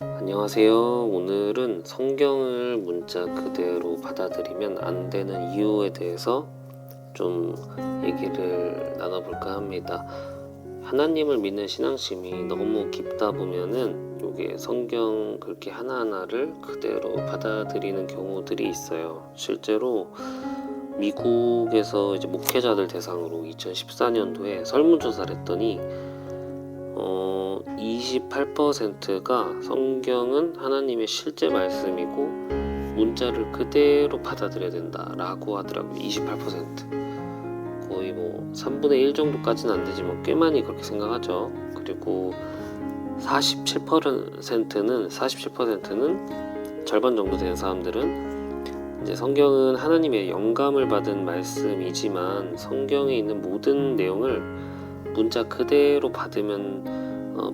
안녕하세요. 오늘은 성경을 문자 그대로 받아들이면 안 되는 이유에 대해서 좀 얘기를 나눠볼까 합니다. 하나님을 믿는 신앙심이 너무 깊다 보면은 요게 성경 그렇게 하나하나를 그대로 받아들이는 경우들이 있어요. 실제로 미국에서 이제 목회자들 대상으로 2014년도에 설문조사를 했더니 28%가 성경은 하나님의 실제 말씀이고 문자를 그대로 받아들여야 된다라고 하더라고요. 28%. 거의 뭐 3분의 1 정도까지는 안 되지만 꽤 많이 그렇게 생각하죠. 그리고 47%는 절반 정도 되는 사람들은 이제 성경은 하나님의 영감을 받은 말씀이지만 성경에 있는 모든 내용을 문자 그대로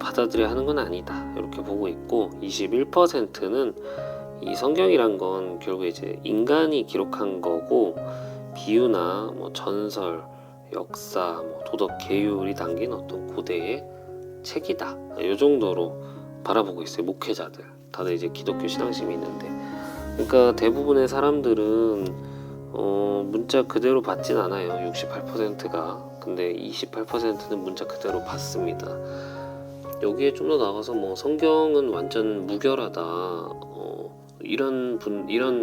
받아들여야 하는 건 아니다 이렇게 보고 있고, 21%는 이 성경이란 건 결국 이제 인간이 기록한 거고 비유나 뭐 전설, 역사, 뭐 도덕 계율이 담긴 어떤 고대의 책이다 이 정도로 바라보고 있어요. 목회자들 다들 이제 기독교 신앙심이 있는데, 그러니까 대부분의 사람들은 문자 그대로 받진 않아요. 68%가. 근데 28%는 문자 그대로 받습니다. 여기에 좀 더 나가서 뭐 성경은 완전 무결하다 이런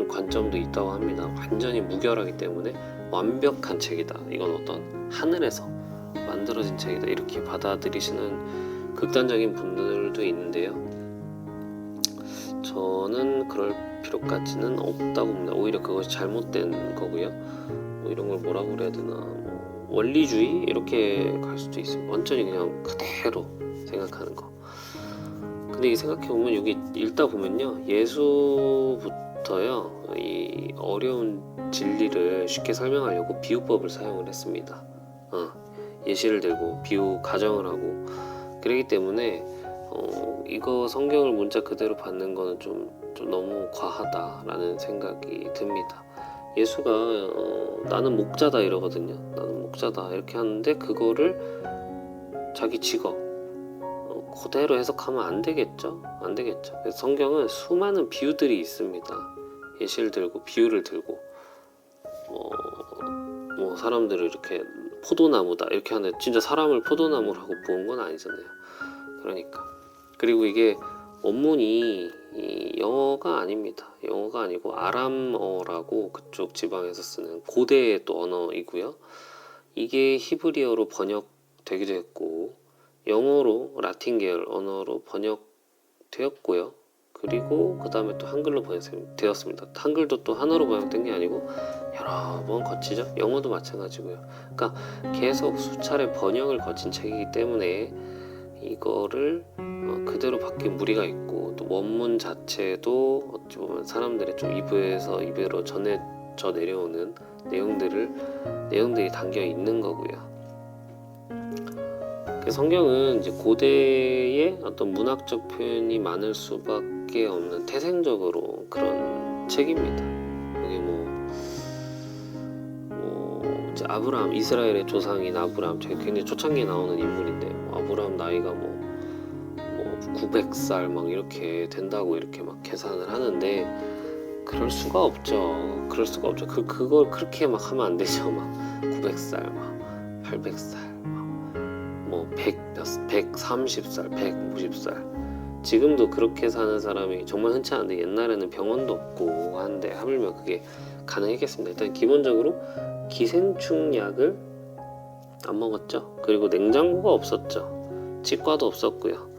관점도 있다고 합니다. 완전히 무결하기 때문에 완벽한 책이다, 이건 어떤 하늘에서 만들어진 책이다 이렇게 받아들이시는 극단적인 분들도 있는데요. 저는 그럴 필요까지는 없다고 봅니다. 오히려 그것이 잘못된 거고요. 뭐 이런 걸 뭐라고 그래야 되나, 뭐 원리주의 이렇게 갈 수도 있어요. 완전히 그냥 그대로 생각하는 거. 근데 이 생각해보면 여기 읽다 보면요, 예수부터요 이 어려운 진리를 쉽게 설명하려고 비유법을 사용을 했습니다. 예시를 들고 비유 가정을 하고, 그렇기 때문에 이거 성경을 문자 그대로 받는 거는 좀 너무 과하다라는 생각이 듭니다. 예수가 나는 목자다 이러거든요. 나는 목자다 이렇게 하는데 그거를 자기 직업 그대로 해석하면 안 되겠죠. 그래서 성경은 수많은 비유들이 있습니다. 예시를 들고 비유를 들고 뭐 사람들을 이렇게 포도나무다 이렇게 하는데 진짜 사람을 포도나무라고 부은 건 아니잖아요. 그러니까. 그리고 이게 원문이 영어가 아닙니다. 영어가 아니고 아람어라고 그쪽 지방에서 쓰는 고대의 또 언어이고요. 이게 히브리어로 번역되기도 했고 영어로 라틴 계열 언어로 번역되었고요. 그리고 그 다음에 또 한글로 번역되었습니다. 한글도 또 하나로 번역된 게 아니고 여러 번 거치죠. 영어도 마찬가지고요. 그러니까 계속 수차례 번역을 거친 책이기 때문에 이거를 그대로 받긴 무리가 있고, 또 원문 자체도 어찌 보면 사람들의 좀 입에서 입으로 전해져 내려오는 내용들이 담겨 있는 거고요. 성경은 이제 고대의 어떤 문학적 표현이 많을 수밖에 없는 태생적으로 그런 책입니다. 여기 이제 아브라함, 이스라엘의 조상인 아브라함, 굉장히 초창기에 나오는 인물인데 아브라함 나이가 900살 막 이렇게 된다고 이렇게 막 계산을 하는데 그럴 수가 없죠. 그걸 그렇게 막 하면 안 되죠. 막 900살, 막 800살, 뭐 130살, 150살. 지금도 그렇게 사는 사람이 정말 흔치 않은데 옛날에는 병원도 없고 한데 하물며 그게 가능했겠습니다. 일단 기본적으로 기생충 약을 안 먹었죠. 그리고 냉장고가 없었죠. 치과도 없었고요.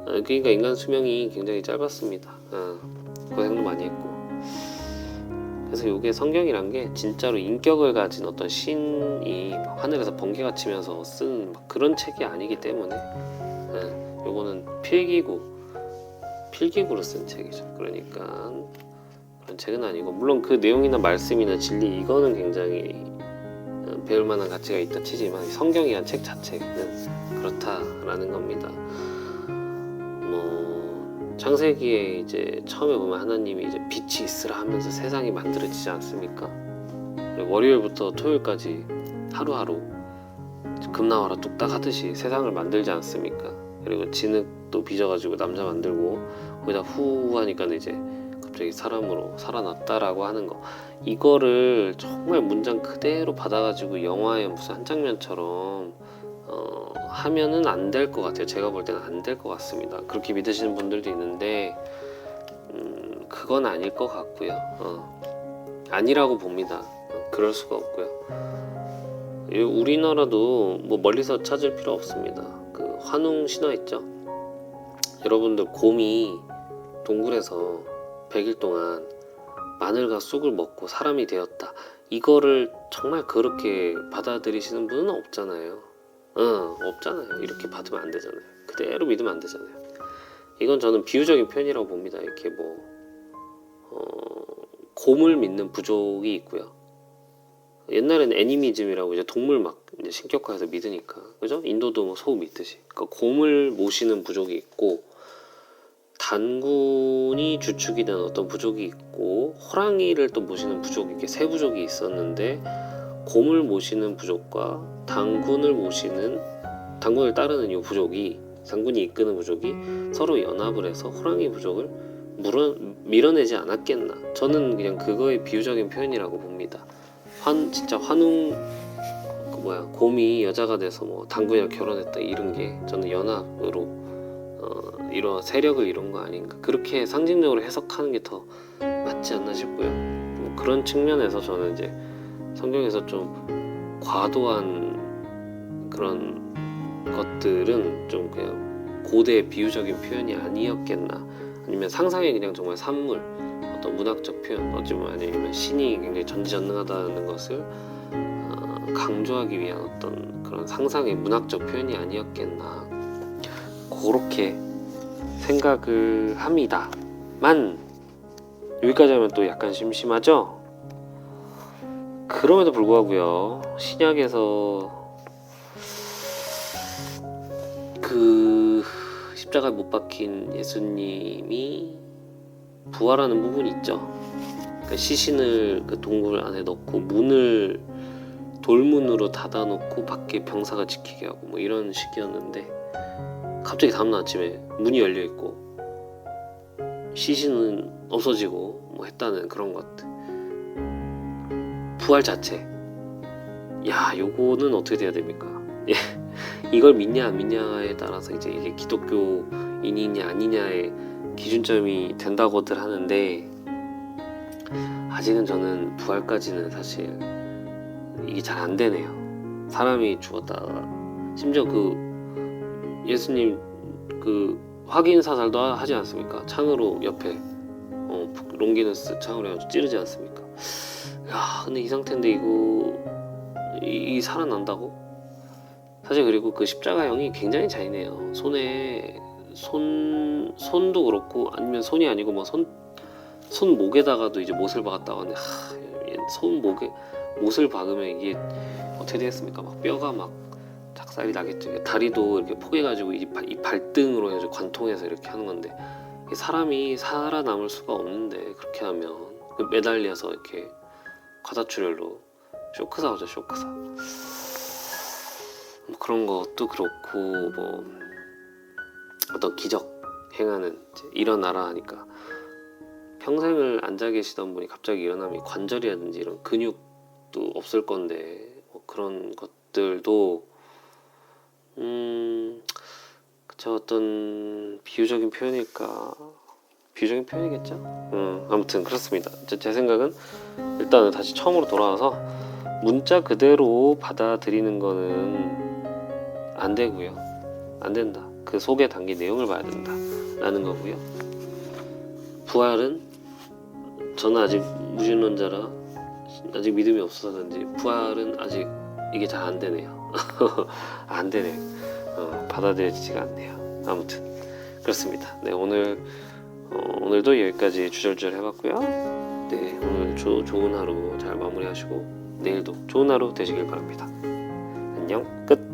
그러니까 인간 수명이 굉장히 짧았습니다. 고생도 많이 했고. 그래서 이게 성경이란 게 진짜로 인격을 가진 어떤 신이 하늘에서 번개가 치면서 쓴 그런 책이 아니기 때문에 요거는 필기구로 쓴 책이죠. 그러니까 그런 책은 아니고, 물론 그 내용이나 말씀이나 진리 이거는 굉장히 배울 만한 가치가 있다 치지만 성경이란 책 자체는 그렇다라는 겁니다. 창세기에 이제 처음에 보면 하나님이 이제 빛이 있으라 하면서 세상이 만들어지지 않습니까? 그리고 월요일부터 토요일까지 하루하루 금나와라 뚝딱 하듯이 세상을 만들지 않습니까? 그리고 또 빚어가지고 남자 만들고 거기다 후 하니까 이제 갑자기 사람으로 살아났다라고 하는 거, 이거를 정말 문장 그대로 받아가지고 영화의 무슨 한 장면처럼 하면은 안 될 것 같아요. 제가 볼 때는 안 될 것 같습니다. 그렇게 믿으시는 분들도 있는데 그건 아닐 것 같고요. 아니라고 봅니다. 그럴 수가 없고요. 우리나라도 뭐 멀리서 찾을 필요 없습니다. 그 환웅 신화 있죠? 여러분들 곰이 동굴에서 100일 동안 마늘과 쑥을 먹고 사람이 되었다, 이거를 정말 그렇게 받아들이시는 분은 없잖아요. 없잖아요. 이렇게 받으면 안 되잖아요. 그대로 믿으면 안 되잖아요. 이건 저는 비유적인 표현이라고 봅니다. 이렇게 곰을 믿는 부족이 있고요. 옛날에는 애니미즘이라고 이제 동물 막 이제 신격화해서 믿으니까, 그죠? 인도도 뭐 소 믿듯이. 그러니까 곰을 모시는 부족이 있고, 단군이 주축이 된 어떤 부족이 있고, 호랑이를 또 모시는 부족이, 이렇게 세 부족이 있었는데, 곰을 모시는 부족과 단군을 따르는 이 부족이, 단군이 이끄는 부족이 서로 연합을 해서 호랑이 부족을 밀어내지 않았겠나. 저는 그냥 그거의 비유적인 표현이라고 봅니다. 진짜 환웅 곰이 여자가 돼서 뭐 단군이랑 결혼했다, 이런 게 저는 연합으로 이런 세력을 이룬 거 아닌가, 그렇게 상징적으로 해석하는 게 더 맞지 않나 싶고요. 뭐 그런 측면에서 저는 이제 성경에서 좀 과도한 그런 것들은 좀 그냥 고대의 비유적인 표현이 아니었겠나, 아니면 상상이 그냥 정말 산물, 어떤 문학적 표현, 어찌보면 아니면 신이 굉장히 전지전능하다는 것을 강조하기 위한 어떤 그런 상상의 문학적 표현이 아니었겠나, 그렇게 생각을 합니다만, 여기까지 하면 또 약간 심심하죠? 그럼에도 불구하고요, 신약에서 그 십자가에 못 박힌 예수님이 부활하는 부분이 있죠. 그러니까 시신을 그 동굴 안에 넣고 문을 돌문으로 닫아놓고 밖에 병사가 지키게 하고 뭐 이런 식이었는데, 갑자기 다음날 아침에 문이 열려있고 시신은 없어지고 뭐 했다는 그런 것들. 부활 자체, 야, 요거는 어떻게 돼야 됩니까? 이걸 믿냐 안 믿냐에 따라서 이제 이게 기독교인이냐 아니냐의 기준점이 된다고들 하는데, 아직은 저는 부활까지는 사실 이게 잘 안 되네요. 사람이 죽었다가, 심지어 그 예수님 그 확인 사살도 하지 않습니까? 창으로 옆에 롱기누스 창으로 해가지고 찌르지 않습니까? 야, 근데 이 상태인데 이 살아난다고? 사실 그리고 그 십자가형이 굉장히 잔인해요. 손도 그렇고, 아니면 손이 아니고 뭐 손목에다가도 이제 못을 박았다고 하는데, 손목에 못을 박으면 이게 어떻게 되겠습니까? 막 뼈가 막 작살이 나겠죠. 다리도 이렇게 포개가지고 이 발등으로 해서 관통해서 이렇게 하는 건데, 사람이 살아남을 수가 없는데, 그렇게 하면 매달려서 이렇게 과다출혈로 쇼크사오죠, 쇼크사. 뭐 그런 것도 그렇고, 뭐 어떤 기적 행하는, 일어나라 하니까 평생을 앉아 계시던 분이 갑자기 일어나면 관절이라든지 이런 근육도 없을 건데, 뭐 그런 것들도 그쵸, 어떤 비유적인 표현일까? 비유적인 표현이겠죠? 아무튼 그렇습니다. 제 생각은 일단은 다시 처음으로 돌아와서 문자 그대로 받아들이는 거는 안 되고요. 안 된다. 그 속에 담긴 내용을 봐야 된다 라는 거고요. 부활은 저는 아직 무신론자라 아직 믿음이 없어서 그런지 부활은 아직 이게 잘 안 되네요. 안 되네요. 받아들여지지가 않네요. 아무튼 그렇습니다. 네, 오늘도 여기까지 주절주절 해봤고요. 네, 오늘 좋은 하루 잘 마무리하시고 내일도 좋은 하루 되시길 바랍니다. 안녕, 끝.